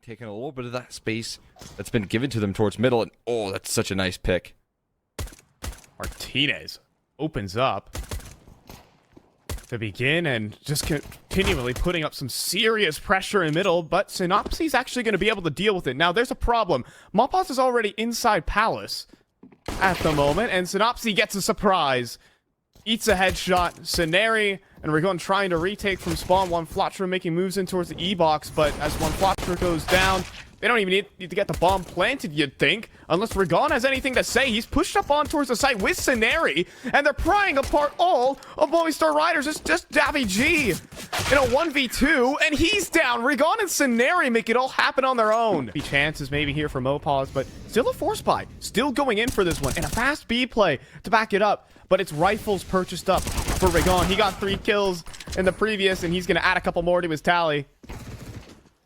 taking a little bit of that space that's been given to them towards middle, and oh, that's such a nice pick. Martinez opens up to begin and just continually putting up some serious pressure in middle, but Synopsy's actually going to be able to deal with it. Now, there's a problem. Mopaz is already inside Palace at the moment, and Synopsy gets a surprise. Eats a headshot. Sceneri and Rigon trying to retake from spawn. One Flotro making moves in towards the E-box, but as one Flotro goes down, they don't even need to get the bomb planted, you'd think. Unless Rigon has anything to say. He's pushed up on towards the site with Sceneri, and they're prying apart all of Movistar Riders. It's just Davy G in a 1v2, and he's down. Rigon and Sceneri make it all happen on their own. Chances maybe here for Mopaz, but still a force buy. Still going in for this one, and a fast B play to back it up. But it's rifles purchased up for Rigon. He got 3 kills in the previous, and he's going to add a couple more to his tally.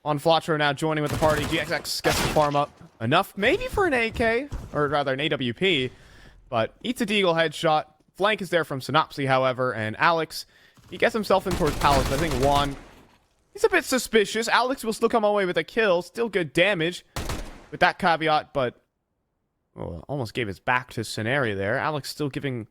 On Flotro now joining with the party. GXX gets the farm up. Enough maybe for an AK, or rather an AWP, but eats a deagle headshot. Flank is there from Synopsy, however, and Alex, he gets himself in towards Palace. I think Juan, he's a bit suspicious. Alex will still come away with a kill. Still good damage with that caveat, but almost gave his back to Sceneri there. Alex still giving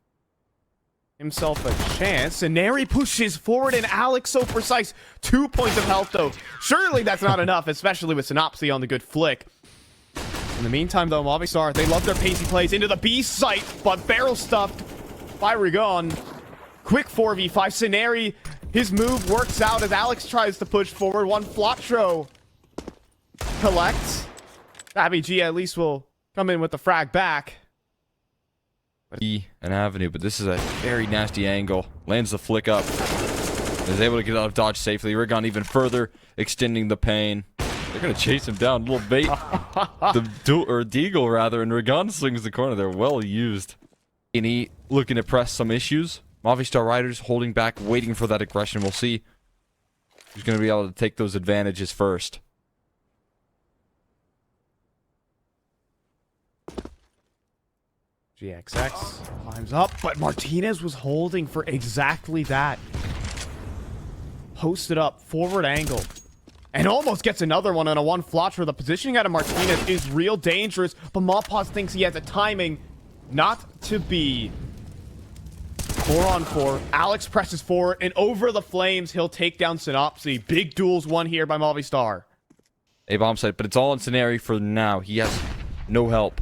himself a chance. Sceneri pushes forward, and Alex so precise. 2 points of health, though. Surely that's not enough, especially with Synopsy on the good flick. In the meantime, though, Movistar, they love their pacey plays into the B site, but barrel stuffed by Rigon. Quick 4v5. Sceneri, his move works out as Alex tries to push forward. One Flotro collects. Abby G at least will come in with the frag back. An avenue, but this is a very nasty angle. Lands the flick up. Is able to get out of dodge safely. Rigon even further extending the pain. They're gonna chase him down. Little bait. Deagle rather, and Rigon swings the corner. They're well used. Any looking to press some issues. Movistar Riders holding back, waiting for that aggression. We'll see who's gonna be able to take those advantages first. GXX climbs up, but Martinez was holding for exactly that. Posted up, forward angle, and almost gets another one on a one Flotro. The positioning out of Martinez is real dangerous, but Mopaz thinks he has the timing not to be. 4-on-4. Alex presses forward, and over the flames, he'll take down Synopsy. Big duels won here by Movistar. A bomb site, but it's all in Sceneri for now. He has no help.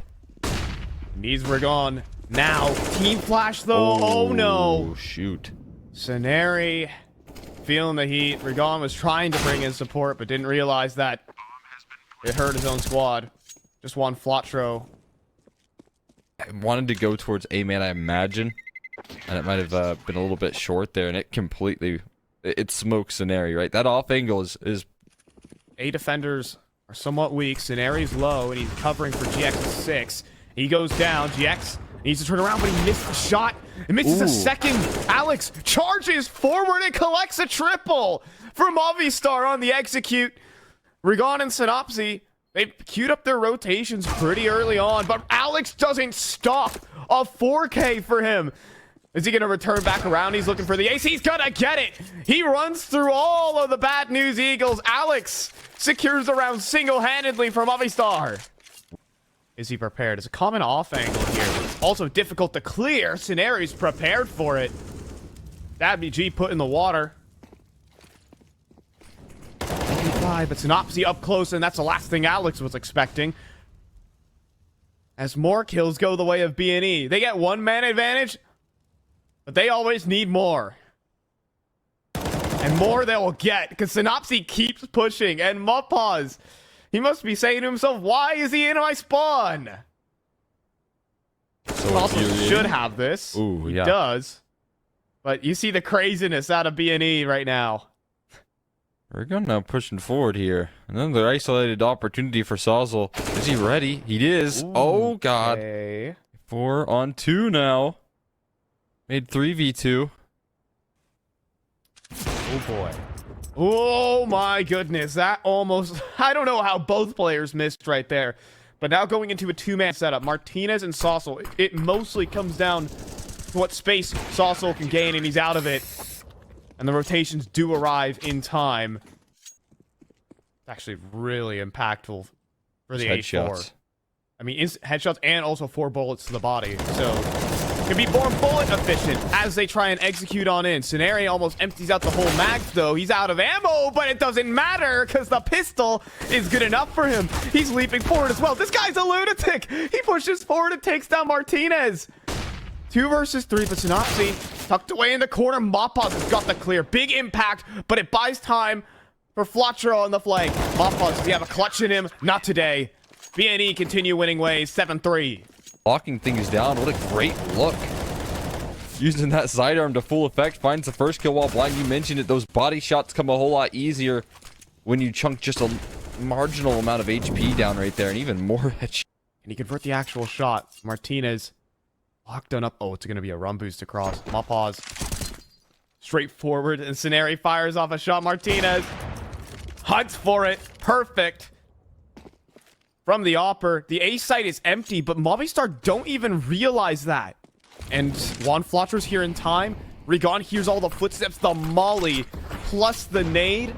Needs Rigon now. Team flash though. Oh no. Shoot. Sceneri feeling the heat. Rigon was trying to bring in support, but didn't realize that it hurt his own squad. Just one Flotro. I wanted to go towards A-man, I imagine. And it might have been a little bit short there, and it completely... It smokes Sceneri, right? That off angle is... A defenders are somewhat weak. Sceneri's low, and he's covering for GX's 6. He goes down. GX needs to turn around, but he missed the shot. It misses a second. Alex charges forward and collects a triple for Movistar on the execute. Rigon and Synopsy, they queued up their rotations pretty early on, but Alex doesn't stop. A 4K for him. Is he going to return back around? He's looking for the ace. He's going to get it. He runs through all of the Bad News Eagles. Alex secures the round single-handedly for Movistar. Is he prepared? It's a common off angle here. Also difficult to clear. Sceneri's prepared for it. WG put in the water. But Synopsy up close, and that's the last thing Alex was expecting. As more kills go the way of B&E. They get one-man advantage, but they always need more. And more they will get, because Synopsy keeps pushing, and Mopaz... He must be saying to himself, why is he in my spawn? So also should have this. Ooh, yeah. He does. But you see the craziness out of B&E right now. Rigon now pushing forward here. Another isolated opportunity for Sawzell. Is he ready? He is. Ooh, oh, God. Okay. 4-on-2 now. Made 3v2. Oh, boy. Oh my goodness, that almost... I don't know how both players missed right there. But now going into a two-man setup, Martinez and Sawzell, it mostly comes down to what space Sawzell can gain, and he's out of it. And the rotations do arrive in time. Actually, really impactful for the Headshots. A4. I mean, headshots and also 4 bullets to the body. So, can be more bullet efficient as they try and execute on in. Scenario almost empties out the whole mag, though. He's out of ammo, but it doesn't matter because the pistol is good enough for him. He's leaping forward as well. This guy's a lunatic. He pushes forward and takes down Martinez. 2 versus 3, but Synopsy tucked away in the corner. Mopaz has got the clear. Big impact, but it buys time for Flotro on the flank. Mopaz, does he have a clutch in him? Not today. BNE continue winning ways, 7-3. Locking things down. What a great look. Using that sidearm to full effect. Finds the first kill while blind. You mentioned it. Those body shots come a whole lot easier when you chunk just a marginal amount of HP down right there. And even more headshots. And he convert the actual shot. Martinez locked on up. Oh, it's going to be a run boost across. Mopaz straight forward. And Scenari fires off a shot. Martinez hunts for it. Perfect. From the Opper, the A site is empty, but Movistar don't even realize that. And Juan Flotro's here in time. Rigon hears all the footsteps, the molly, plus the nade.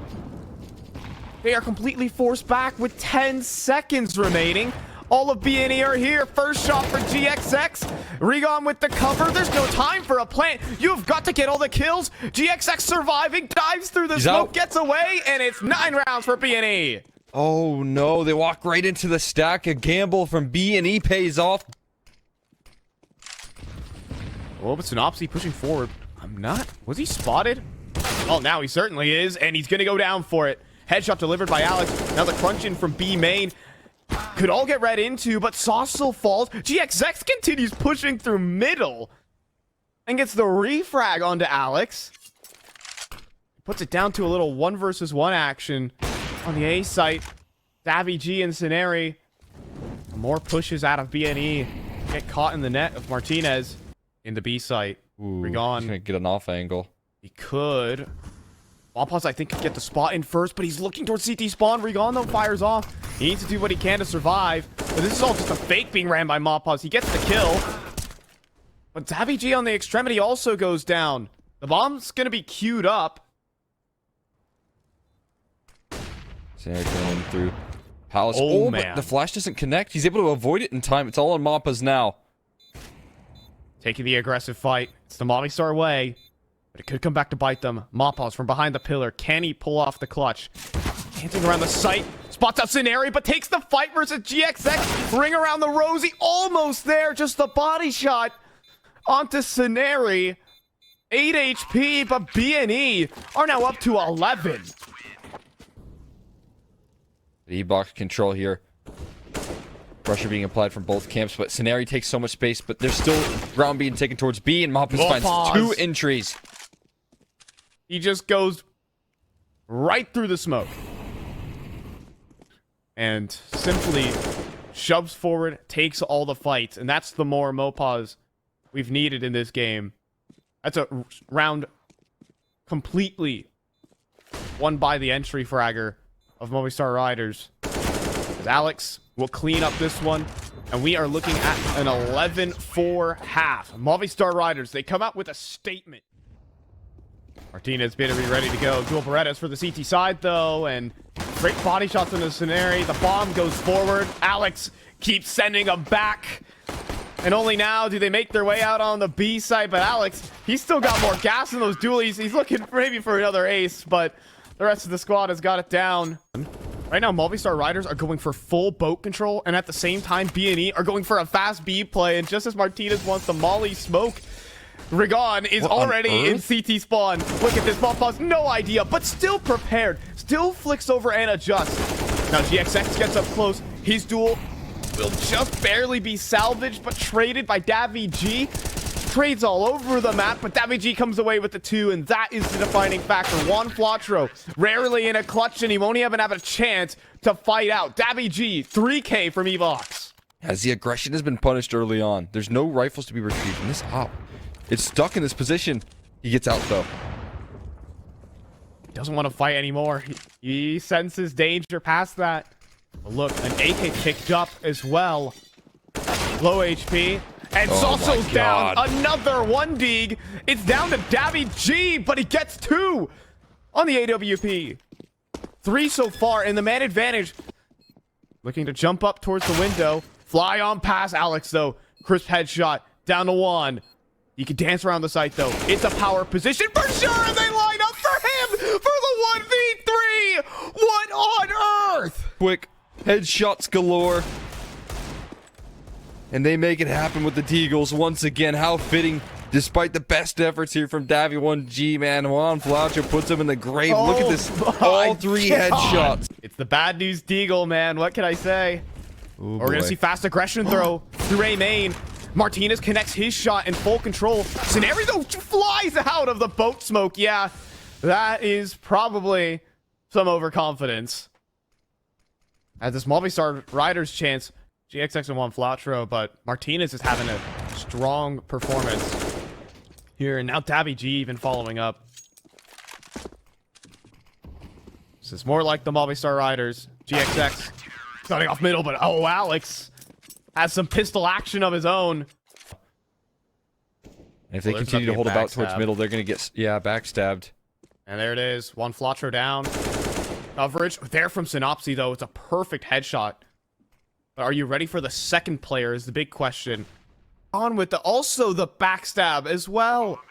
They are completely forced back with 10 seconds remaining. All of BNE are here. First shot for GXX. Rigon with the cover. There's no time for a plant. You've got to get all the kills. GXX surviving, dives through the smoke, gets away, and it's 9 rounds for BNE. Oh no, they walk right into the stack. A gamble from B&E pays off. Oh, but Synopsy pushing forward. Was he spotted? Oh, now he certainly is, and he's gonna go down for it. Headshot delivered by Alex. Now the crunch in from B main. Could all get read into, but Saucil falls. GXX continues pushing through middle and gets the refrag onto Alex. Puts it down to a little 1 versus 1 action on the A site. Davy G and Scenari. More pushes out of BNE. Get caught in the net of Martinez in the B site. Rigon. He's gonna get an off angle. He could. Mopaz, I think, could get the spot in first, but he's looking towards CT spawn. Rigon, though, fires off. He needs to do what he can to survive. But this is all just a fake being ran by Mopaz. He gets the kill. But Davy G on the extremity also goes down. The bomb's gonna be queued up. Going through Palace. Oh, But man. the flash doesn't connect. He's able to avoid it in time. It's all on Mappas now. Taking the aggressive fight. It's the Movistar way. But it could come back to bite them. Mopaz from behind the pillar. Can he pull off the clutch? Dancing around the site. Spots out Scenari, but takes the fight versus GXX. Ring around the rosy. Almost there. Just the body shot onto Scenari. 8 HP, but BNE are now up to 11. The E-box control here. Pressure being applied from both camps, but Scenari takes so much space, but there's still ground being taken towards B, and Moppas finds 2 entries. He just goes right through the smoke. And simply shoves forward, takes all the fights, and that's the more Mopaz we've needed in this game. That's a round completely won by the entry fragger of Movistar Riders. As Alex will clean up this one, and we are looking at an 11-4 half. Movistar Riders, they come out with a statement. Martinez better be ready to go. Dual Berettas for the CT side, though, and great body shots in the scenario. The bomb goes forward. Alex keeps sending them back. And only now do they make their way out on the B side, but Alex, he's still got more gas in those dualies. He's looking maybe for another ace, but the rest of the squad has got it down. Right now, Movistar Riders are going for full boat control, and at the same time, BNE are going for a fast B play, and just as Martinez wants the molly smoke, Rigon is already in CT spawn. Look at this, Mopaz, no idea, but still prepared. Still flicks over and adjusts. Now GXX gets up close. His duel will just barely be salvaged, but traded by Davy G. Trades all over the map, but Davy G comes away with the 2, and that is the defining factor. Juan Flotro, rarely in a clutch, and he won't even have a chance to fight out. Davy G, 3K from Evox. As the aggression has been punished early on, there's no rifles to be retrieved from this op. It's stuck in this position. He gets out, though. Doesn't want to fight anymore. He senses danger past that. But look, an AK picked up as well. Low HP. And Saucil's down. Another 1 dig. It's down to Davy G, but he gets 2 on the AWP. 3 so far, and the man advantage looking to jump up towards the window. Fly on past Alex, though. Crisp headshot down to 1. He can dance around the site, though. It's a power position for sure, and they line up for him for the 1v3. What on earth? Quick headshots galore. And they make it happen with the Deagles once again. How fitting, despite the best efforts here from Davy1G, man. Juan Flacho puts him in the grave. Look at this. All 3 headshots. It's the bad news Deagle, man. What can I say? Ooh, We're going to see fast aggression throw through A main. Martinez connects his shot in full control. Scenario flies out of the boat smoke. Yeah, that is probably some overconfidence. As this Movistar Riders chance, GXX and Juan Flatro, but Martinez is having a strong performance here. And now Davy G even following up. This is more like the Movistar Riders. GXX starting off middle, but oh, Alex has some pistol action of his own. And if they continue to hold about towards middle, they're going to get, backstabbed. And there it is. Juan Flatro down. Coverage there from Synopsy, though. It's a perfect headshot. But are you ready for the second player is the big question. On with also the backstab as well.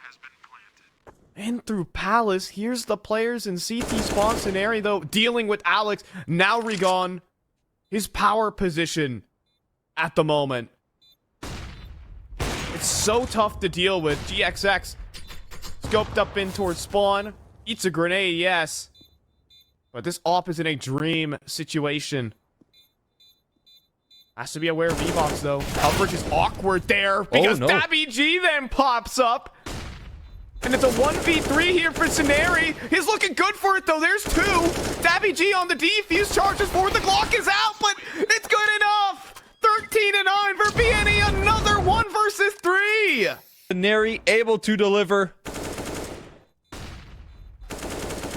And through Palace, here's the players in CT spawn scenario, though, dealing with Alex. Now Rigon, his power position at the moment. It's so tough to deal with. GXX scoped up in towards spawn. Eats a grenade, yes. But this op is in a dream situation. Has to be aware of V-Box, though. Coverage is awkward there because Davy G then pops up. And it's a 1v3 here for Scenari. He's looking good for it, though. There's 2. Davy G on the defuse, charges forward. The Glock is out, but it's good enough. 13-9 for BNE. Another 1 versus 3. Scenari able to deliver.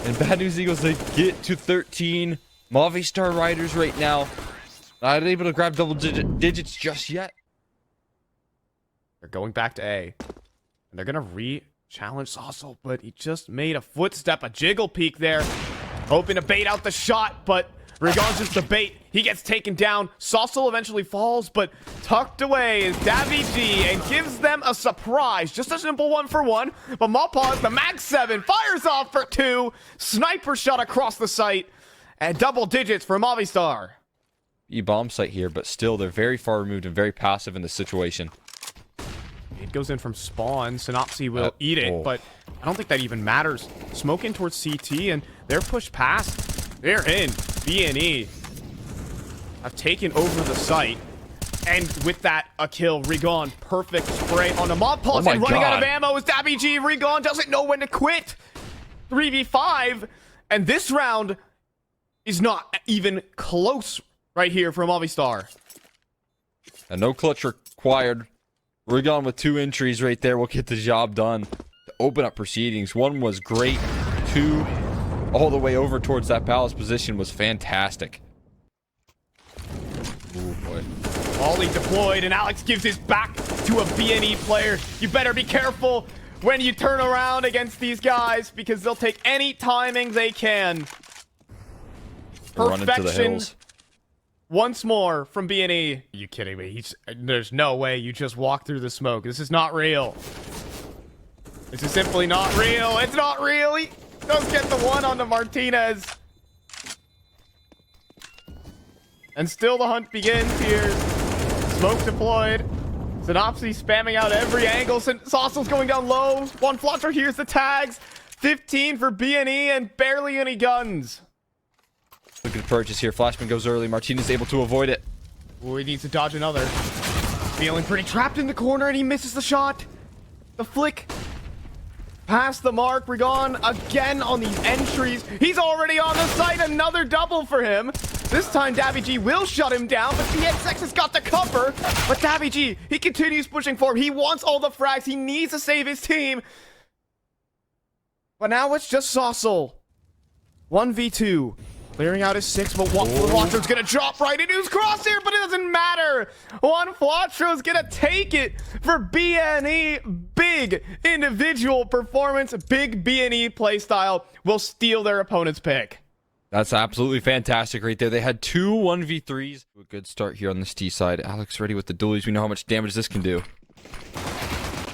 And Bad News Eagles, they get to 13. Movistar Riders right now not able to grab double digits just yet. They're going back to A. And they're going to re-challenge Saucel, but he just made a footstep, a jiggle peek there. Hoping to bait out the shot, but Rigon's just the bait. He gets taken down. Saucel eventually falls, but tucked away is Davy G and gives them a surprise. Just a simple 1-for-1. But Mapaz, the Mag 7, fires off for 2. Sniper shot across the site. And double digits for Movistar. E-bomb site here, but still they're very far removed and very passive in this situation. It goes in from spawn. Synopsy will eat it, but I don't think that even matters. Smoke in towards CT, and they're pushed past. They're in. BNE have taken over the site. And with that, a kill. Rigon, perfect spray on the mob pulse. And running out of ammo is Davy G. Rigon doesn't know when to quit. 3v5. And this round is not even close right here for Movistar. And no clutch required. Rigon with 2 entries right there will get the job done to open up proceedings. 1 was great. 2 all the way over towards that Palace position was fantastic. Oh boy. Volley deployed, and Alex gives his back to a BNE player. You better be careful when you turn around against these guys because they'll take any timing they can. Perfection once more from BNE. Are you kidding me? There's no way you just walk through the smoke. This is not real. This is simply not real. It's not real. He does get the 1 on the Martinez. And still the hunt begins here. Smoke deployed. Synopsy spamming out every angle. Saucel's going down low. Juan Flatro here's the tags. 15 for BNE and barely any guns. Look at the purchase here. Flashman goes early. Martinez able to avoid it. Ooh, he needs to dodge another. Feeling pretty trapped in the corner, and he misses the shot. The flick. Past the mark. Rigon again on these entries. He's already on the site. Another double for him. This time, Davy G will shut him down, but GXX has got the cover. But Davy G, he continues pushing forward. He wants all the frags. He needs to save his team. But now it's just Saucel. 1v2. Clearing out his 6, but Juan Flatro's gonna drop right into his crosshair, but it doesn't matter. Juan Flatro's gonna take it for BNE. Big individual performance, big BNE playstyle will steal their opponent's pick. That's absolutely fantastic right there. They had two 1v3s. A good start here on this T side. Alex ready with the dualies. We know how much damage this can do.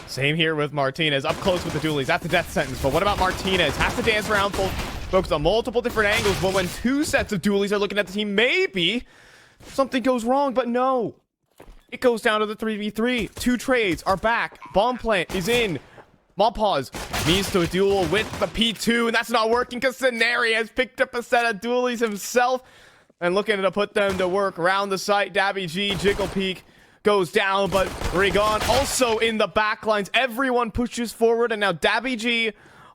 Same here with Martinez. Up close with the dualies. That's a death sentence. But what about Martinez? Has to dance around, focus on multiple different angles. But when two sets of dualies are looking at the team, maybe something goes wrong. But no. It goes down to the 3v3. Two trades are back. Bomb plant is in. Mopaz needs to duel with the P2, and that's not working because Scenari has picked up a set of dualies himself and looking to put them to work around the site. Dabby G, Jiggle Peak goes down, but Rigon also in the backlines. Everyone pushes forward, and now Dabby G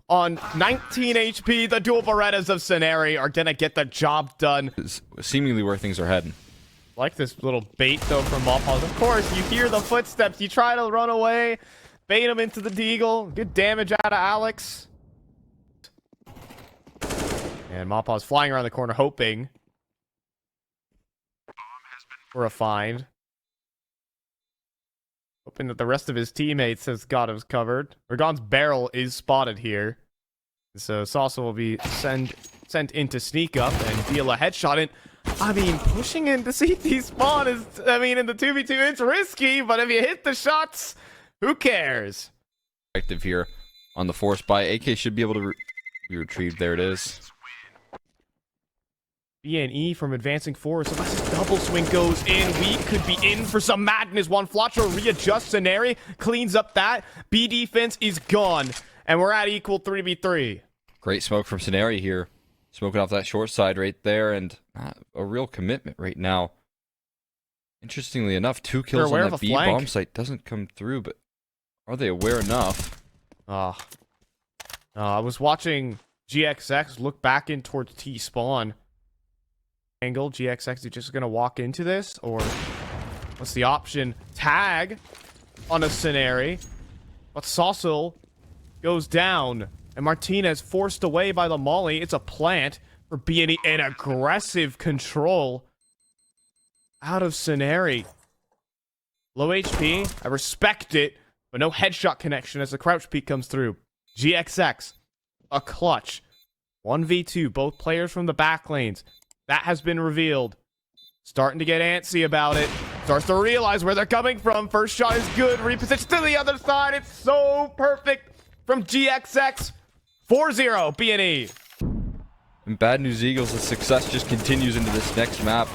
on 19 HP. The dual Berettas of Scenari are going to get the job done. It's seemingly where things are heading. Like this little bait, though, from Mopaz. Of course, you hear the footsteps. You try to run away. Bait him into the deagle. Good damage out of Alex. And Mopaz flying around the corner, hoping for a find. Hoping that the rest of his teammates has got us covered. Rigon's barrel is spotted here. So Salsa will be sent in to sneak up and deal a headshot. And I mean, pushing into CT spawn is, I mean, in the 2v2, it's risky, but if you hit the shots, who cares? Active here on the force buy. AK should be able to be retrieved. There it is. B&E from advancing forward. So this double swing goes in. We could be in for some madness. Juan Flacho readjusts Scenari, cleans up that. B defense is gone. And we're at equal 3v3. Great smoke from Scenari here. Smoking off that short side right there. And a real commitment right now. Interestingly enough, 2 kills on that B bomb site doesn't come through, but are they aware enough? I was watching GXX look back in towards T spawn. Angle, GXX is just going to walk into this? Or what's the option? Tag on a Scenari. But Saucil goes down. And Martinez forced away by the molly. It's a plant for being an aggressive control out of Scenari. Low HP. I respect it. But no headshot connection as the crouch peek comes through. GXX. A clutch. 1v2. Both players from the back lanes. That has been revealed. Starting to get antsy about it. Starts to realize where they're coming from. First shot is good. Reposition to the other side. It's so perfect from GXX. 4-0 B&E. And Bad News Eagles, the success just continues into this next map.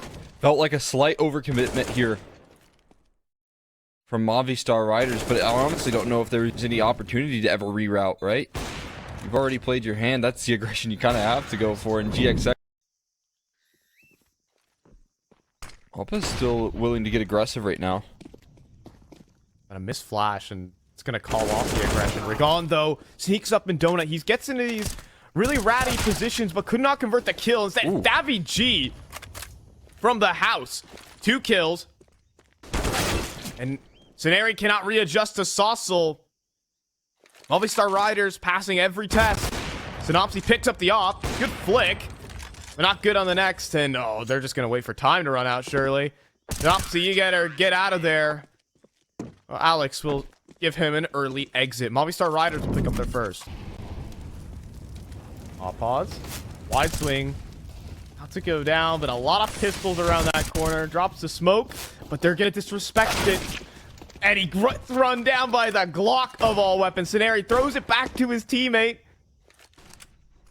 Felt like a slight overcommitment here from Movistar Riders, but I honestly don't know if there's any opportunity to ever reroute, right? You've already played your hand. That's the aggression you kind of have to go for in GXX. Alpa's still willing to get aggressive right now. And a missed flash, and it's going to call off the aggression. Rigon, though, sneaks up in Donut. He gets into these really ratty positions, but could not convert the kill. Instead, Davy G from the house. 2 kills. And Scenari cannot readjust to Saucil. Movistar Riders passing every test. Synopsy picks up the op. Good flick. But not good on the next. And, oh, they're just going to wait for time to run out, surely. Synopsy, you gotta get out of there. Well, Alex will give him an early exit. Movistar Riders will pick up their first. Pause. Wide swing. About to go down, but a lot of pistols around that corner. Drops the smoke, but they're going to disrespect it. And he gets run down by the Glock of all weapons. Scenari throws it back to his teammate.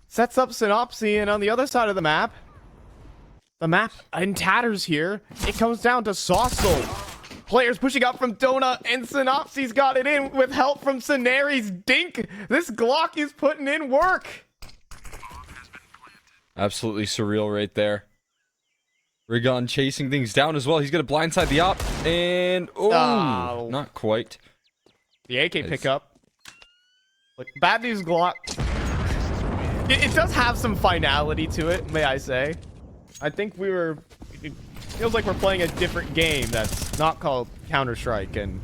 Sets up Synopsy, and on the other side of the map in tatters here. It comes down to Saucil. Players pushing up from Donut, and Synopsy's got it in with help from Scenari's Dink. This Glock is putting in work. Absolutely surreal right there. Rigon chasing things down as well. He's going to blindside the op. And, oh, not quite. The AK pickup. Like, Bad News Glock. It does have some finality to it, may I say. I think it feels like we're playing a different game that's not called Counter-Strike and,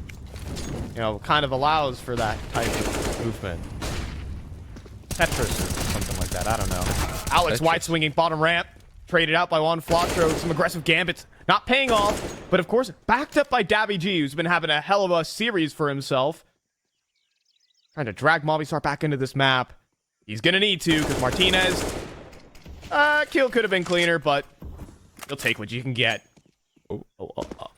you know, kind of allows for that type of movement. Tetris or something like that, I don't know. Alex wide swinging bottom ramp. Traded out by Juan Flacho. Some aggressive gambits. Not paying off. But of course, backed up by Dabby G, who's been having a hell of a series for himself. Trying to drag Movistar back into this map. He's going to need to, because Martinez Kill could have been cleaner, but you'll take what you can get. Oh.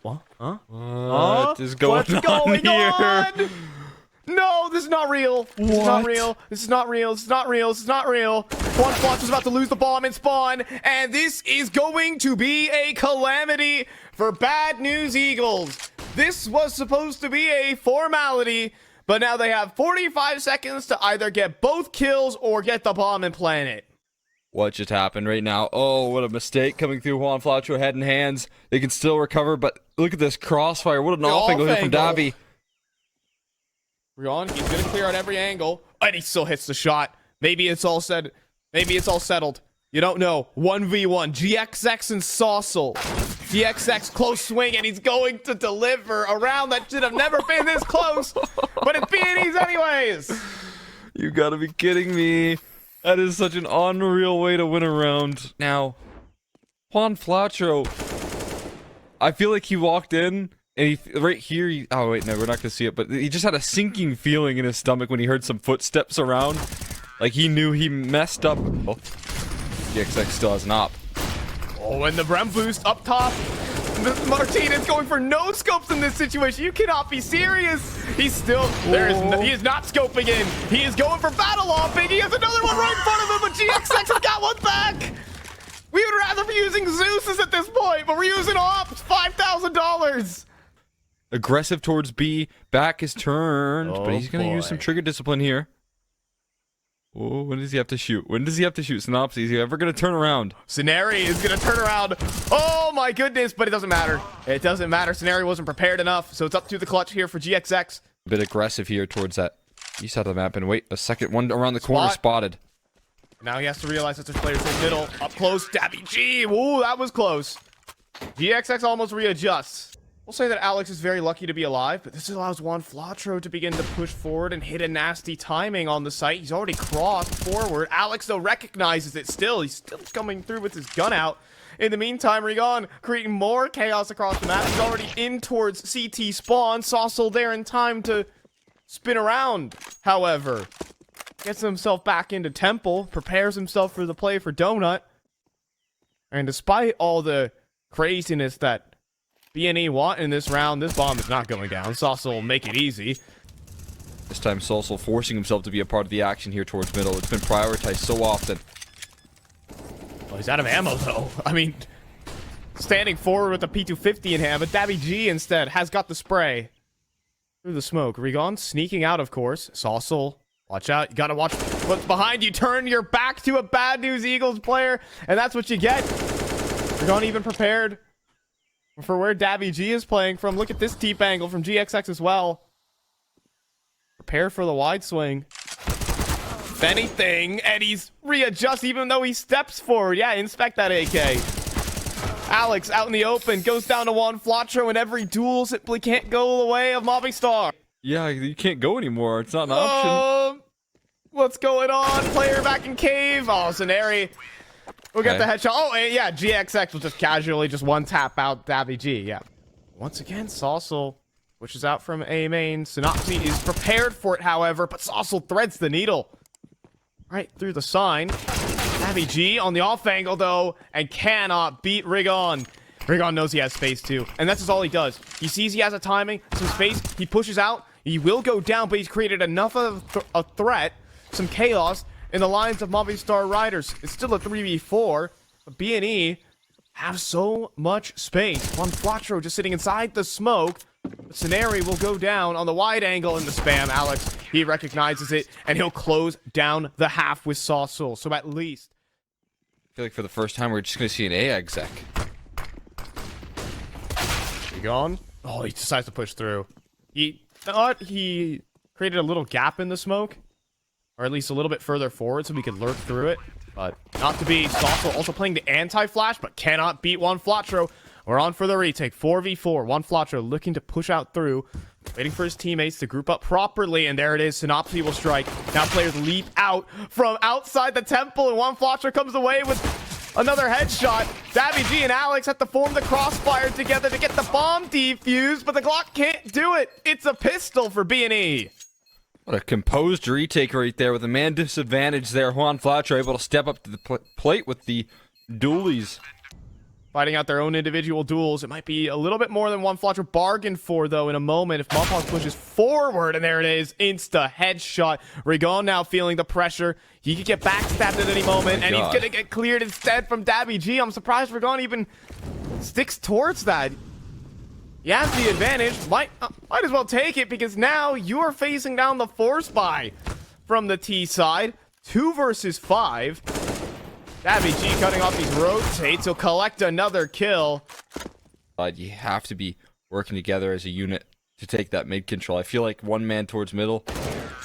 What? Huh? What is going What's on going here? on? No, this is not real. This is not real. This is not real. This is not real. This is not real. One Flotch is about to lose the bomb in spawn, and this is going to be a calamity for Bad News Eagles. This was supposed to be a formality, but now they have 45 seconds to either get both kills or get the bomb and plant it. What just happened right now? Oh, what a mistake coming through Juan Flacho, head and hands. They can still recover, but look at this crossfire. What an off-angle here from Dabby. Rion, he's going to clear out every angle, and he still hits the shot. Maybe it's all said. Maybe it's all settled. You don't know. 1v1. GXX and Saucel. GXX close swing, and he's going to deliver a round that should have never been this close, but it's B&E's anyways. You gotta be kidding me. That is such an unreal way to win a round. Now, Juan Flacho, I feel like he walked in, and right here, oh wait, no, we're not gonna see it, but he just had a sinking feeling in his stomach when he heard some footsteps around. Like he knew he messed up. Oh, GXX still has an op. Oh, and the Brem boost up top. Martinez going for no scopes in this situation. You cannot be serious. He's still he is not scoping in. He is going for battle opping. He has another one right in front of him, but GXX has got one back. We would rather be using Zeus's at this point, but we're using ops. $5,000. Aggressive towards B. Back is turned, but he's gonna use some trigger discipline here. Oh, when does he have to shoot? When does he have to shoot? Synopsis, is he ever going to turn around? Scenari is going to turn around. Oh my goodness, but it doesn't matter. It doesn't matter. Scenari wasn't prepared enough, so it's up to the clutch here for GXX. A bit aggressive here towards that east side of the map, and wait, a second one around the corner spotted. Now he has to realize that there's players in the middle. Up close, Dabby G. Ooh, that was close. GXX almost readjusts. We'll say that Alex is very lucky to be alive, but this allows Juan Flacho to begin to push forward and hit a nasty timing on the site. He's already crossed forward. Alex, though, recognizes it still. He's still coming through with his gun out. In the meantime, Rigon creating more chaos across the map. He's already in towards CT spawn. Saucel there in time to spin around, however. Gets himself back into Temple, prepares himself for the play for Donut. And despite all the craziness that B&E want in this round, this bomb is not going down. Saucel will make it easy. This time Saucel forcing himself to be a part of the action here towards middle. It's been prioritized so often. Well, he's out of ammo, though. I mean, standing forward with the P250 in hand, but Dabby G instead has got the spray. Through the smoke. Rigon sneaking out, of course. Saucel, watch out. You gotta watch what's behind you. Turn your back to a Bad News Eagles player, and that's what you get. Rigon even prepared for where Dabby G is playing from. Look at this deep angle from GXX as well. Prepare for the wide swing. If anything, and he's readjusts even though he steps forward. Yeah, inspect that AK. Alex out in the open, goes down to Juan Flacho, and every duel simply can't go the way of Movistar. Yeah, you can't go anymore. It's not an option. What's going on? Player back in cave. Oh, Scenari. We'll get the headshot. Oh, yeah, GXX will just casually just one tap out Dabby G. Yeah. Once again, Saucel, which is out from A main. Synopsis is prepared for it, however, but Saucel threads the needle. Right through the sign. Dabby G on the off angle, though, and cannot beat Rigon. Rigon knows he has space, too, and that's just all he does. He sees he has a timing, some space, he pushes out. He will go down, but he's created enough of a threat, some chaos, in the lines of Movistar Riders. It's still a 3v4, but B&E have so much space. Juan Flacho just sitting inside the smoke. The Scenari will go down on the wide angle in the spam. Alex, he recognizes it, and he'll close down the half with Saucel. So at least. I feel like for the first time, we're just going to see an A exec. He gone? Oh, he decides to push through. He thought he created a little gap in the smoke. Or at least a little bit further forward so we could lurk through it. But not to be. Saucel also playing the anti-flash, but cannot beat Juan Flacho. We're on for the retake. 4v4. Juan Flacho looking to push out through. Waiting for his teammates to group up properly. And there it is. Synopsis will strike. Now players leap out from outside the temple. And Juan Flacho comes away with another headshot. Dabby G and Alex have to form the crossfire together to get the bomb defused. But the Glock can't do it. It's a pistol for B&E. What a composed retake right there with a man disadvantage there. Juan Flatcher able to step up to the plate with the dualies. Fighting out their own individual duels. It might be a little bit more than one Fletcher bargained for, though, in a moment. If Mopaz pushes forward, and there it is, insta headshot. Rigon now feeling the pressure. He could get backstabbed at any moment, and he's going to get cleared instead from Dabby G. I'm surprised Rigon even sticks towards that. He has the advantage. Might as well take it, because now you are facing down the force buy from the T side. 2 versus 5. Dabby G cutting off these rotates. He'll collect another kill. You have to be working together as a unit to take that mid control. I feel like one man towards middle,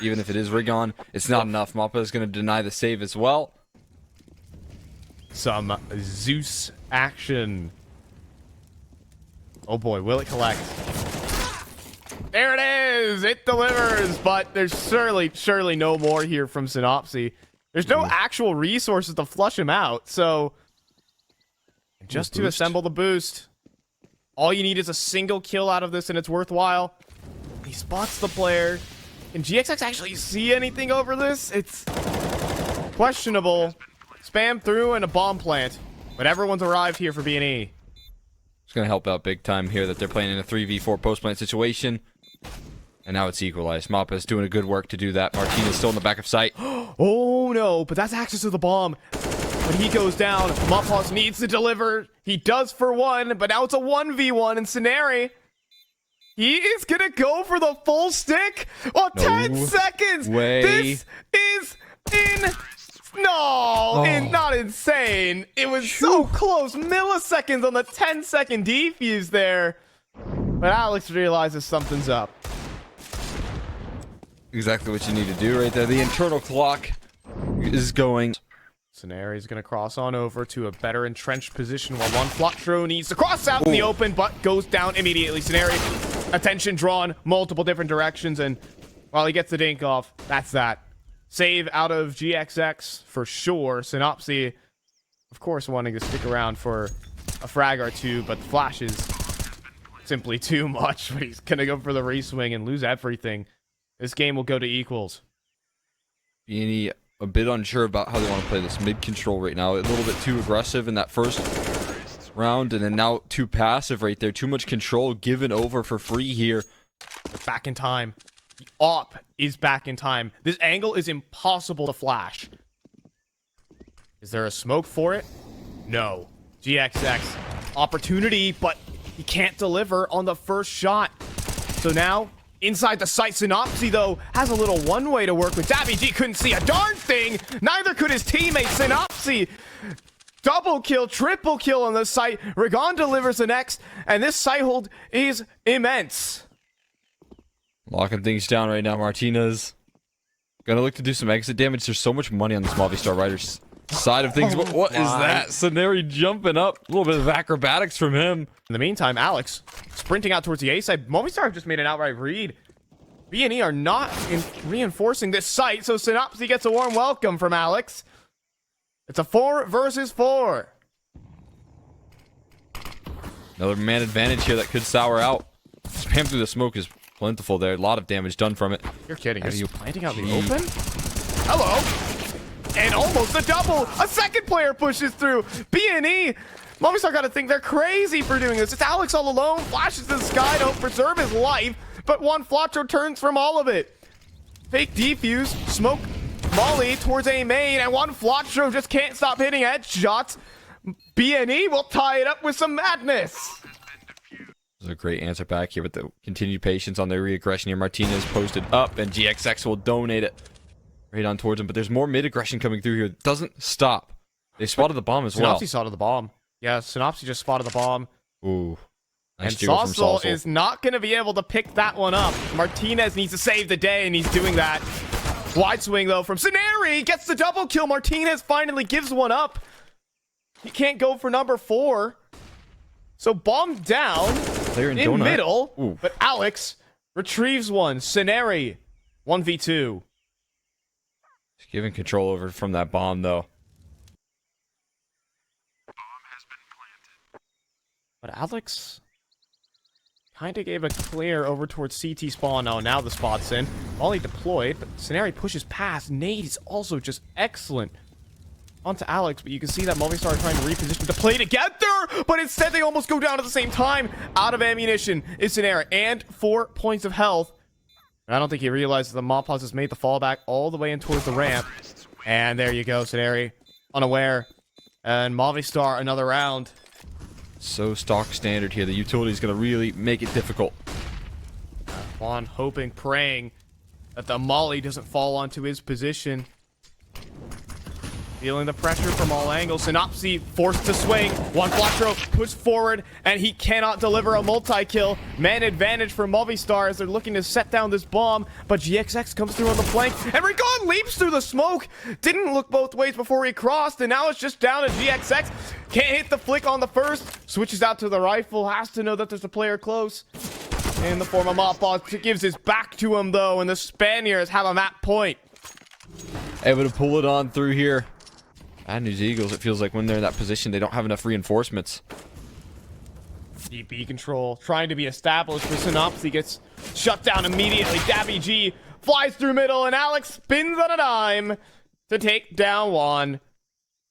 even if it is Rigon, it's not enough. Mappa is going to deny the save as well. Some Zeus action. Oh boy, will it collect? There it is! It delivers, but there's surely no more here from Synopsy. There's no actual resources to flush him out, so just to assemble the boost, all you need is a single kill out of this, and it's worthwhile. He spots the player. Can GXX actually see anything over this? It's questionable. Spam through and a bomb plant, but everyone's arrived here for B&E. It's going to help out big time here that they're playing in a 3v4 post-plant situation. And now it's equalized. Mappa's doing a good work to do that. Martinez still in the back of sight. Oh no, but that's access to the bomb. When he goes down, Mappas needs to deliver. He does for one, but now it's a 1v1 and Scenari. He is gonna go for the full stick. Oh, no 10 seconds. Way. This is not insane. It was so close. Milliseconds on the 10-second defuse there. But Alex realizes something's up. Exactly what you need to do right there. The internal clock is going. Scenari's going to cross on over to a better entrenched position while one Flotro needs to cross out in the open, but goes down immediately. Scenari, attention drawn, multiple different directions, and while he gets the dink off, that's that. Save out of GXX for sure. Synopsy, of course, wanting to stick around for a frag or two, but the flash is simply too much. But he's going to go for the re-swing and lose everything. This game will go to equals. B&E a bit unsure about how they want to play this mid control right now. A little bit too aggressive in that first round, and then now too passive right there. Too much control given over for free here. They're back in time. The op is back in time. This angle is impossible to flash. Is there a smoke for it? No. GXX. Opportunity, but he can't deliver on the first shot. So now, inside the site, Synopsy, though, has a little one-way to work with. Dabby G couldn't see a darn thing. Neither could his teammate, Synopsy. Double kill, triple kill on the site. Rigon delivers the next, and this site hold is immense. Locking things down right now. Martinez gonna look to do some exit damage. There's so much money on this Movistar Riders side of things. What is that? Scenari jumping up. A little bit of acrobatics from him. In the meantime, Alex sprinting out towards the A side. Movistar have just made an outright read. B&E are not reinforcing this site, so Synopsy gets a warm welcome from Alex. It's a 4 versus 4. Another man advantage here that could sour out. Spam through the smoke is plentiful there. A lot of damage done from it. You're kidding. Are you planting out in the open? Hello. And almost a double. A second player pushes through. B&E. Movistar got to think they're crazy for doing this. It's Alex all alone. Flashes to the sky to preserve his life. But one Flotro turns from all of it. Fake defuse. Smoke Molly towards A main. And one Flotro just can't stop hitting headshots. B&E will tie it up with some madness. This is a great answer back here with the continued patience on their re-aggression here. Martinez posted up, and GXX will donate it right on towards him. But there's more mid-aggression coming through here. It doesn't stop. They spotted the bomb as well. Synopsy spotted the bomb. Yeah, Synopsy just spotted the bomb. Ooh. Nice and Saucel is not going to be able to pick that one up. Martinez needs to save the day, and he's doing that. Wide swing, though, from Scenari. Gets the double kill. Martinez finally gives one up. He can't go for number 4. So bomb down in middle. Ooh. But Alex retrieves one. Scenari, 1v2. He's giving control over from that bomb, though. But Alex Kind of gave a clear over towards CT spawn. Oh, now the spot's in. Volley deployed, but Scenarii pushes past. Nade is also just excellent onto Alex, but you can see that Movistar trying to reposition to play together, but instead they almost go down at the same time. Out of ammunition is Scenarii, and 4 points of health. And I don't think he realizes the Mopaz has made the fallback all the way in towards the ramp. And there you go, Scenarii, unaware. And Movistar, another round. So stock standard here. The utility is going to really make it difficult. Juan hoping, praying that the molly doesn't fall onto his position. Feeling the pressure from all angles. Synopsy forced to swing. Juan Flatro pushed forward, and he cannot deliver a multi-kill. Man advantage for Movistar as they're looking to set down this bomb, but GXX comes through on the flank, and Rigon leaps through the smoke. Didn't look both ways before he crossed, and now it's just down to GXX. Can't hit the flick on the first. Switches out to the rifle. Has to know that there's a player close. In the form of Mopaz, gives his back to him, though, and the Spaniards have him at point. Able to pull it on through here. Bad news Eagles, it feels like when they're in that position, they don't have enough reinforcements. Deep B control trying to be established for Synopsy, gets shut down immediately. Dabby G flies through middle, and Alex spins on a dime to take down Juan.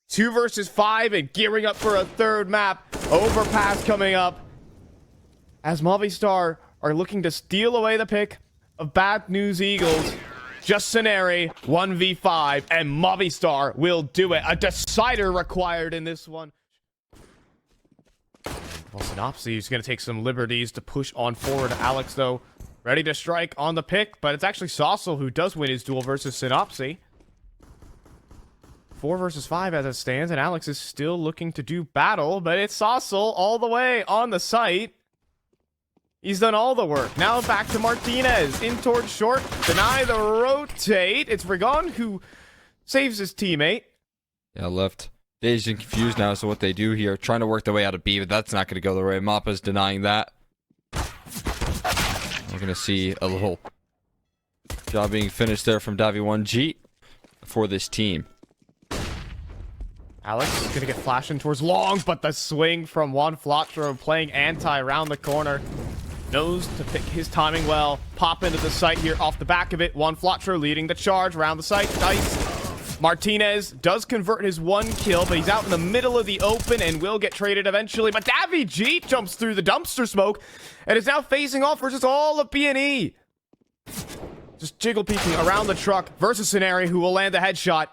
2 versus 5 and gearing up for a third map. Overpass coming up as Movistar are looking to steal away the pick of Bad News Eagles. Just Scenarii, 1v5, and Movistar will do it. A decider required in this one. Well, Synopsy is going to take some liberties to push on forward. Alex, though, ready to strike on the pick, but it's actually Saucel who does win his duel versus Synopsy. 4 versus 5 as it stands, and Alex is still looking to do battle, but it's Saucel all the way on the site. He's done all the work. Now back to Martinez. In towards short. Deny the rotate. It's Rigon who saves his teammate. Yeah, left. Dazed and confused now as to what they do here. Trying to work their way out of B, but that's not going to go their way. Mappa's denying that. We're going to see a little job being finished there from Davi1G for this team. Alex is going to get flashing towards long, but the swing from Juan Flatro playing anti around the corner. Knows to pick his timing well. Pop into the site here off the back of it. Juan Flatro leading the charge around the site. Dice. Martinez does convert his 1 kill, but he's out in the middle of the open and will get traded eventually. But Davy G jumps through the dumpster smoke and is now facing off versus all of B&E. Just jiggle peeking around the truck versus Scenarii, who will land a headshot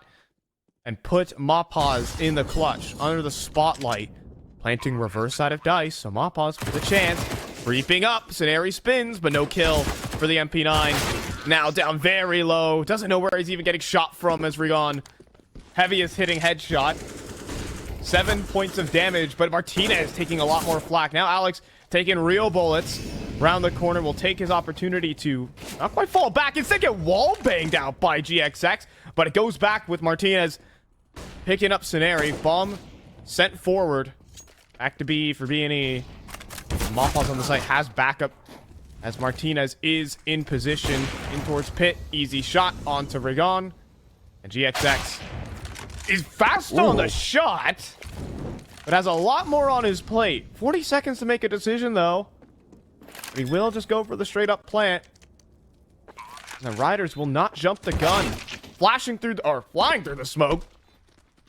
and put Mopaz in the clutch under the spotlight. Planting reverse side of Dice, so Mopaz for the chance. Creeping up, Scenarii spins, but no kill for the MP9. Now down very low. Doesn't know where he's even getting shot from as Rigon. Heaviest hitting headshot. 7 points of damage, but Martinez taking a lot more flak. Now Alex taking real bullets. Round the corner will take his opportunity to not quite fall back. Instead get wall banged out by GXX, but it goes back with Martinez picking up Scenarii. Bomb sent forward. Back to B for B&E. Mopaz on the site has backup as Martinez is in position in towards pit. Easy shot onto Rigon. And GXX is fast on the shot, but has a lot more on his plate. 40 seconds to make a decision, though. But he will just go for the straight-up plant. And the Riders will not jump the gun. Flashing through, or flying through the smoke.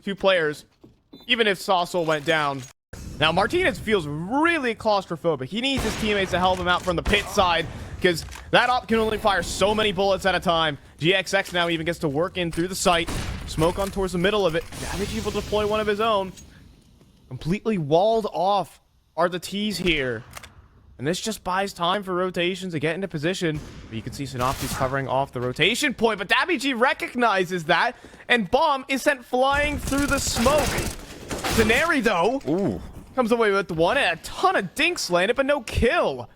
2 players, even if Saucel went down. Now, Martinez feels really claustrophobic. He needs his teammates to help him out from the pit side, because that op can only fire so many bullets at a time. GXX now even gets to work in through the site. Smoke on towards the middle of it. Damage able to deploy one of his own. Completely walled off are the T's here. And this just buys time for rotations to get into position. But you can see Synopsy's covering off the rotation point, but Dabby G recognizes that, and bomb is sent flying through the smoke. Scenarii, though, comes away with 1 and a ton of dinks landed, but no kill.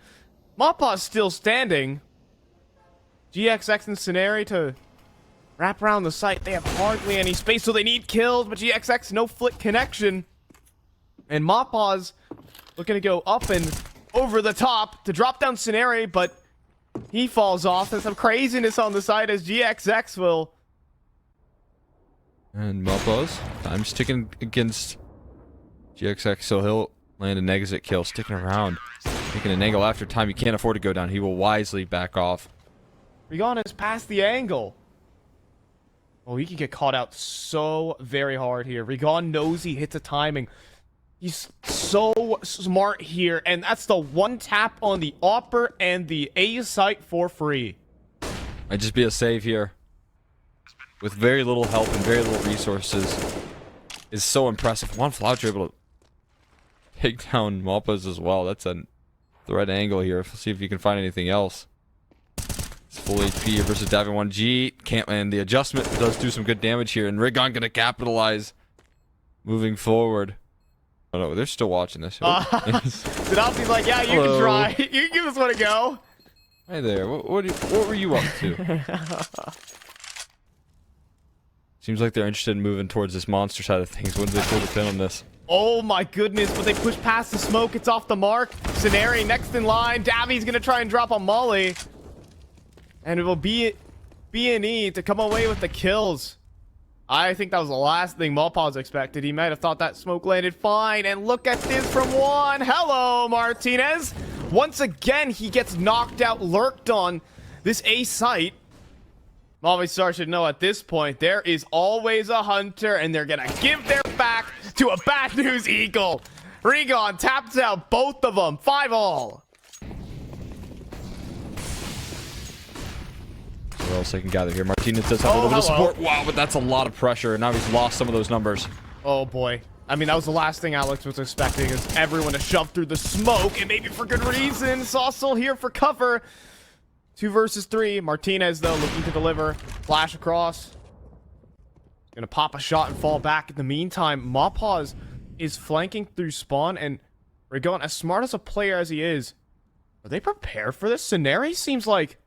Mappa's still standing. GXX and Scenarii to wrap around the site. They have hardly any space, so they need kills, but GXX, no flick connection. And Mappa's looking to go up and over the top to drop down Scenarii, but he falls off. There's some craziness on the side as GXX will. And Mopaz, time's ticking against GXX, so he'll land an exit kill, sticking around Taking an angle after time. He can't afford to go down. He will wisely back off. Rigon is past the angle. Oh, he can get caught out so very hard here. Rigon knows he hits a timing. He's so smart here, and that's the one tap on the AWPer and the A site for free. Might just be a save here. With very little help and very little resources. Is so impressive. One Floucher able to take down Malpas as well. That's a threat angle here. Let's see if you can find anything else. It's full HP versus Davin 1G. Can't land. The adjustment does do some good damage here, and Rigon gonna capitalize moving forward. Oh no, they're still watching this. Synopsy's like, yeah, you can try. You can give this one a go. Hey there. What were you up to? Seems like they're interested in moving towards this monster side of things. When do they pull the pin on this? Oh my goodness, but they push past the smoke. It's off the mark. Scenario next in line. Davi's gonna try and drop on Molly. And it will be B&E to come away with the kills. I think that was the last thing Malpaz expected. He might have thought that smoke landed fine. And look at this from one. Hello, Martinez. Once again, he gets knocked out, lurked on this A site. Movistar should know at this point, there is always a hunter, and they're gonna give their back to a bad news eagle. Rigon taps out both of them. 5-all. What else I can gather here? Martinez does have a little bit of support. Wow, but that's a lot of pressure, and now he's lost some of those numbers. Oh boy. I mean, that was the last thing Alex was expecting, is everyone to shove through the smoke, and maybe for good reason. Saucil here for cover. 2 versus 3. Martinez, though, looking to deliver. Flash across. Gonna pop a shot and fall back. In the meantime, Malpaz is flanking through spawn, and Rigon, as smart as a player as he is, are they prepared for this? Scenario seems like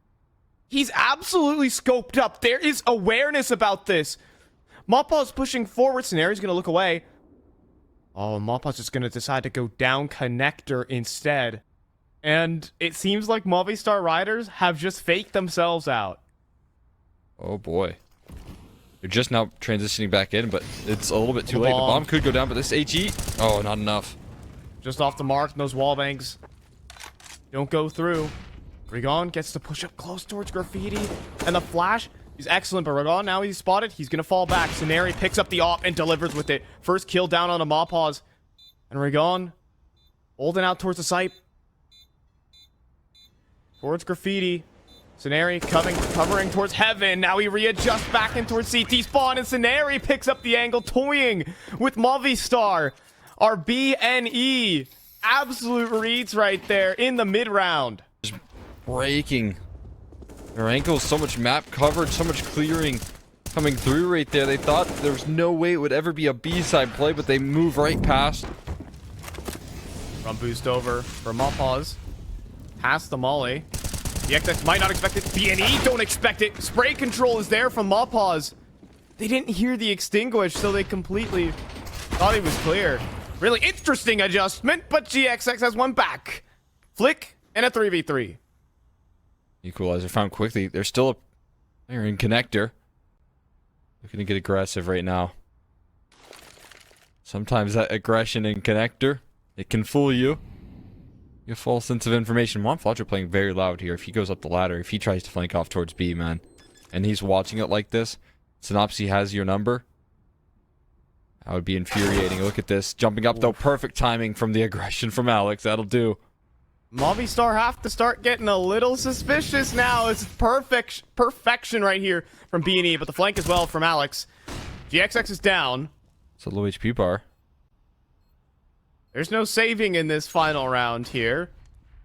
he's absolutely scoped up. There is awareness about this. Malpaz pushing forward. Scenario's gonna look away. Oh, Malpaz is gonna decide to go down connector instead. And it seems like Movistar Riders have just faked themselves out. Oh boy. They're just now transitioning back in, but it's a little bit too late. The bomb could go down, but this HE... Oh, not enough. Just off the mark, and those wall bangs don't go through. Rigon gets to push up close towards Graffiti. And the flash is excellent, but Rigon, now he's spotted. He's going to fall back. Scenari picks up the op and delivers with it. First kill down on a Malpaz. And Rigon holding out towards the site. Towards Graffiti. Scenari covering towards heaven. Now he readjusts back in towards CT spawn, and Scenari picks up the angle, toying with Movistar. Our BNE. Absolute reads right there in the mid-round. Just breaking. Their ankles, so much map coverage, so much clearing coming through right there. They thought there was no way it would ever be a B-side play, but they move right past. Run boost over for Malpaz. Past the molly. The XX might not expect it. BNE don't expect it. Spray control is there from Malpaz. They didn't hear the extinguish, so they completely thought he was clear. Really interesting adjustment, but GXX has one back. Flick and a 3v3. Equalizer found quickly. They're still they're in connector. Looking to get aggressive right now. Sometimes that aggression in connector, it can fool you. A false sense of information. Floucher playing very loud here. If he goes up the ladder, if he tries to flank off towards B, man, and he's watching it like this, Synopsy has your number. That would be infuriating. Look at this. Jumping up, though. Perfect timing from the aggression from Alex. That'll do. Movistar have to start getting a little suspicious now. It's perfection right here from B&E, but the flank as well from Alex. GXX is down. It's a low HP bar. There's no saving in this final round here.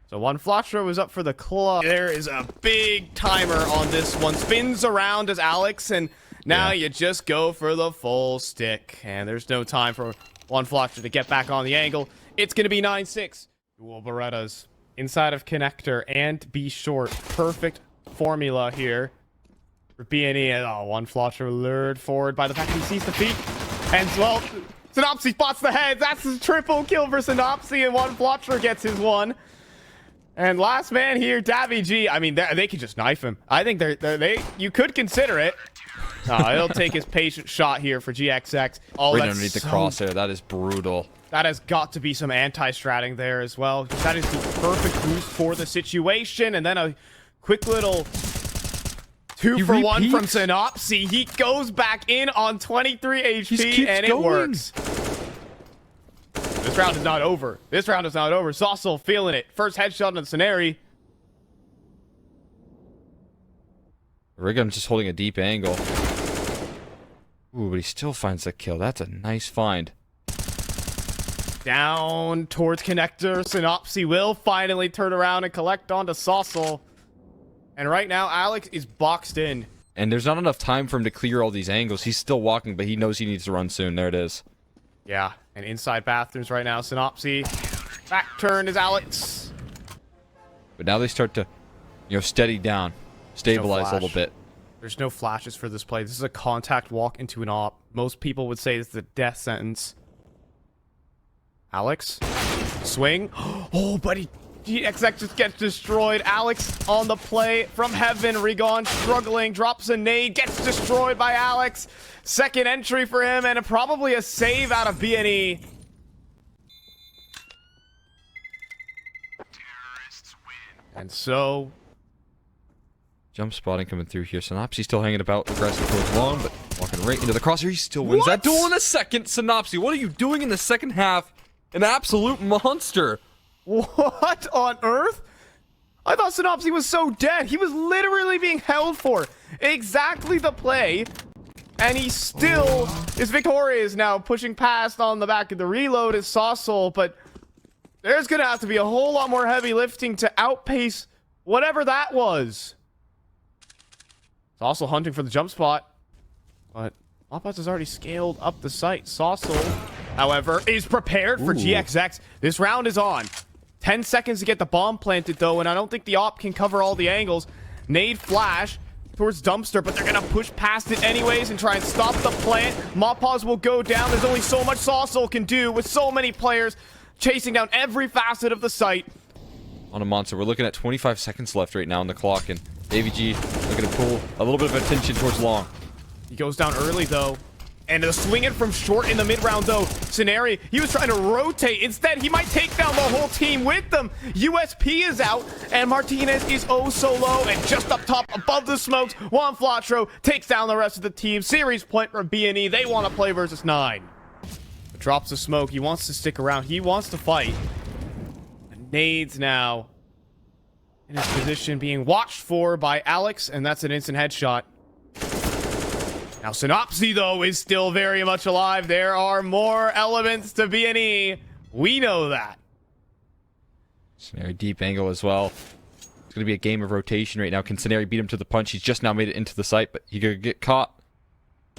So one Floucher was up for the club. There is a big timer on this one. Spins around as Alex, and now you just go for the full stick. And there's no time for one Floucher to get back on the angle. It's going to be 9-6. Dual Berettas inside of connector and be short. Perfect formula here for B&E. Oh, one Floucher lured forward by the fact he sees the feet. And, well, Synopsy spots the head. That's his triple kill for Synopsy, and one Floucher gets his one. And last man here, Davy G. I mean, they could just knife him. I think you could consider it. He'll take his patient shot here for GXX. Oh, Right that's underneath the crosshair. That is brutal. That has got to be some anti-stratting there as well. That is the perfect boost for the situation. And then a quick little 2-for-1 from Synopsy. He goes back in on 23 HP, and it works. This round is not over. This round is not over. Saucel feeling it. First headshot on Scenari. Righam's just holding a deep angle. Ooh, but he still finds the kill. That's a nice find. Down towards connector. Synopsy will finally turn around and collect onto Saucel. And right now, Alex is boxed in. And there's not enough time for him to clear all these angles. He's still walking, but he knows he needs to run soon. There it is. Yeah, and inside bathrooms right now. Synopsy. Back turn is Alex. But now they start to, steady down. Stabilize a little bit. There's no flashes for this play. This is a contact walk into an op. Most people would say this is a death sentence. Alex. Swing. Oh, buddy. GXX just gets destroyed. Alex on the play from heaven. Rigon struggling. Drops a nade. Gets destroyed by Alex. Second entry for him. And probably a save out of BNE. And so... Jump spotting coming through here. Synopsy still hanging about. Aggressive towards long, but walking right into the crosshair. He still wins that duel in a second. Synopsy, what are you doing in the second half? An absolute monster. What on earth? I thought Synopsy was so dead. He was literally being held for exactly the play. And he still is victorious now, pushing past on the back of the reload is Saucel. But there's going to have to be a whole lot more heavy lifting to outpace whatever that was. Saucel hunting for the jump spot. But Mopaz has already scaled up the site. Saucel, however, is prepared for GXX. This round is on. 10 seconds to get the bomb planted, though, and I don't think the op can cover all the angles. Nade flash towards Dumpster, but they're going to push past it anyways and try and stop the plant. Mopaz will go down. There's only so much Saucel can do with so many players chasing down every facet of the site. On a monster. We're looking at 25 seconds left right now on the clock, and AVG looking to pull a little bit of attention towards long. He goes down early, though. And to swing it from short in the mid-round, though. Scenari, he was trying to rotate. Instead, he might take down the whole team with them. USP is out, and Martinez is oh so low. And just up top, above the smokes, Juan Flatro takes down the rest of the team. Series point from BNE. They want to play versus 9. Drops the smoke. He wants to stick around. He wants to fight. Nades now in his position, being watched for by Alex, and that's an instant headshot. Now, Synopsy, though, is still very much alive. There are more elements to BNE. We know that. Scenari deep angle as well. It's going to be a game of rotation right now. Can Scenari beat him to the punch? He's just now made it into the site, but he could get caught.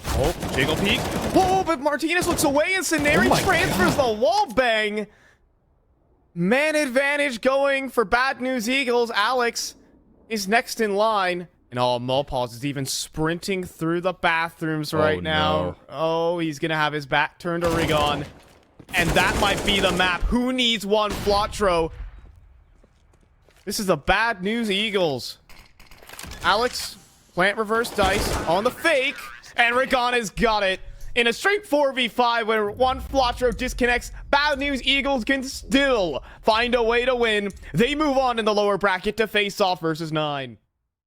Oh, jiggle peek. Oh, but Martinez looks away, and Scenari transfers the wall bang. Man advantage going for Bad News Eagles. Alex is next in line. And Mopaz is even sprinting through the bathrooms right now. No. Oh, he's going to have his back turned to Rigon. And that might be the map. Who needs one Flatro? This is the Bad News Eagles. Alex, plant reverse dice on the fake. And Rigon has got it. In a straight 4v5 where one Flatro disconnects, Bad News Eagles can still find a way to win. They move on in the lower bracket to face off versus 9.